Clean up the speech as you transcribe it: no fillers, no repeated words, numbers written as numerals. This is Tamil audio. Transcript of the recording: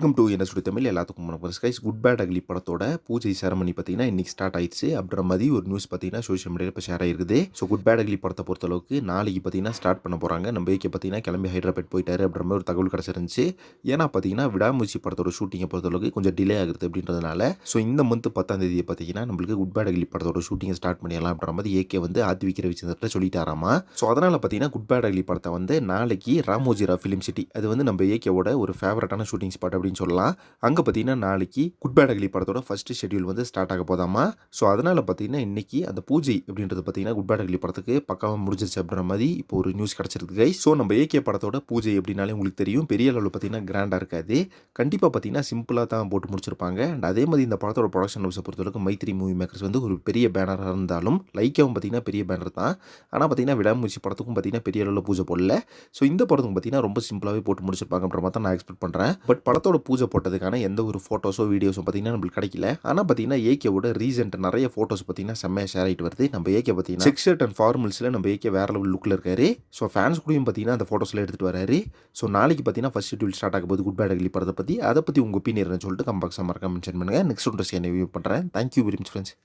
வெல்கம் டு என்ன சுடி தமிழ். எல்லாத்துக்கும் வணக்கம் கைஸ். குட் பேட் அக்லி படத்தோட பூஜை செரமனி பார்த்தீங்கன்னா இன்னைக்கு ஸ்டார்ட் ஆயிடுச்சு அப்படின்ற மாதிரி ஒரு நியூஸ் பார்த்தீங்கன்னா சோஷியல் மீடியாவில் இப்போ ஷேர் ஆயிருக்குது. ஸோ குட் பேட் அக்லி படத்தை பொறுத்தளவுக்கு நாளைக்கு பார்த்தீங்கன்னா ஸ்டார்ட் பண்ண போகிறாங்க. நம்ம ஏகே பார்த்தீங்கன்னா கிளம்பி ஹைதராபாத் போயிட்டாரு அப்படின்ற மாதிரி ஒரு தகவல் கிடச்சிருந்துச்சு. ஏன்னா பார்த்தீங்கன்னா விடாமுயற்சி படத்தோட ஷூட்டிங்கை பொறுத்தளவுக்கு கொஞ்சம் டிலே ஆகுது அப்படின்றதுனால ஸோ இந்த மந்த் 10ஆம் தேதி பார்த்தீங்கன்னா நம்மளுக்கு குட் பேட் அக்லி படத்தோட ஷூட்டிங்கை ஸ்டார்ட் பண்ணிடலாம் அப்படின்ற மாதிரி ஏகே வந்து ஆதி விக்கிர விஷயத்தில் சொல்லிட்டாராமா. ஸோ அதனால் பார்த்தீங்கன்னா குட் பேட் அக்லி படத்தை வந்து நாளைக்கு ராமோஜிரா ஃபிலிம் சிட்டி, அது வந்து நம்ம ஏகேவோட ஒரு ஃபேவரட்டான ஷூட்டிங் ஸ்பாட் அப்படின்னு சொல்லலாம். அங்கே பார்த்தீங்கன்னா நாளைக்கு குட் பேட் அக்லி படத்தோட ஃபர்ஸ்ட் ஷெட்யூல் வந்து ஸ்டார்ட் ஆக போதாமா. ஸோ அதனால் பார்த்தீங்கன்னா இன்னைக்கு அந்த பூஜை அப்படின்றது பார்த்தீங்கன்னா குட் பேட் அக்லி படத்துக்கு பக்காவாக முடிஞ்சிருச்சு அப்படின்ற மாதிரி இப்போ ஒரு நியூஸ் கிடச்சிருக்கு கைஸ். ஸோ நம்ம ஏகே படத்தோட பூஜை அப்படின்னாலே உங்களுக்கு தெரியும், பெரிய அளவில் பார்த்தீங்கன்னா கிராண்டாக இருக்காது. கண்டிப்பாக பார்த்தீங்கன்னா சிம்பிளாக தான் போட்டு முடிச்சிருப்பாங்க. அண்ட் அதே மாதிரி இந்த படத்தோட ப்ரொடக்ஷன் ஹவுஸை பொறுத்தவரைக்கும் மைத்ரி மூவி மேக்கர்ஸ் வந்து ஒரு பெரிய பேனராக இருந்தாலும் லைக்காவும் பார்த்தீங்கன்னா பெரிய பேனர் தான். ஆனால் பார்த்தீங்கன்னா விடாமுயற்சி படத்துக்கும் பார்த்தீங்கன்னா பெரிய அளவில் பூஜை போடல. ஸோ இந்த படத்துக்கும் பார்த்தீங்கன்னா ரொம்ப சிம்பிளாகவே போட்டு முடிச்சிருப்பாங்க அப்படின்ற மாதிரி தான் நான் எக்ஸ்பெக்ட் பண்ணுறேன். பட் படத்தோட பூஜை போட்டதுக்கான எந்த ஒரு ஃபோட்டோஸோ வீடியோஸோ பார்த்தீங்கன்னா நம்மளுக்கு கிடைக்கல. ஆனால் பார்த்தீங்கன்னா ஏகேவோட ரீசெண்ட் நிறைய ஃபோட்டோஸ் பார்த்தீங்கன்னா செம்மையாக ஷேர் ஆகிட்டு வருது. நம்ம ஏகே பார்த்தீங்கன்னா செக் ஷர்ட் அண்ட் ஃபார்மல்ஸில் நம்ம ஏகே வேற லெவல் லுக்கில் இருக்காரு. ஸோ ஃபேன்ஸ் கூடயும் பார்த்தீங்கன்னா அந்த ஃபோட்டோஸ்லாம் எடுத்துகிட்டு வராரு. ஸோ நாளைக்கு பார்த்தீங்கன்னா ஃபர்ஸ்ட் ஷெட்யூல் ஸ்டார்ட் ஆக போது குட் பேட் அக்லி படத்தை பற்றி. அதை பற்றி உங்கள் ஒப்பீனியன் சொல்லிட்டு கமெண்ட் பாக்ஸில் மறக்காம மென்ஷன் பண்ணுங்கள். நெக்ஸ்ட் ஒன்று என்ன வியூ பண்ணுறேன். Thank you very much friends.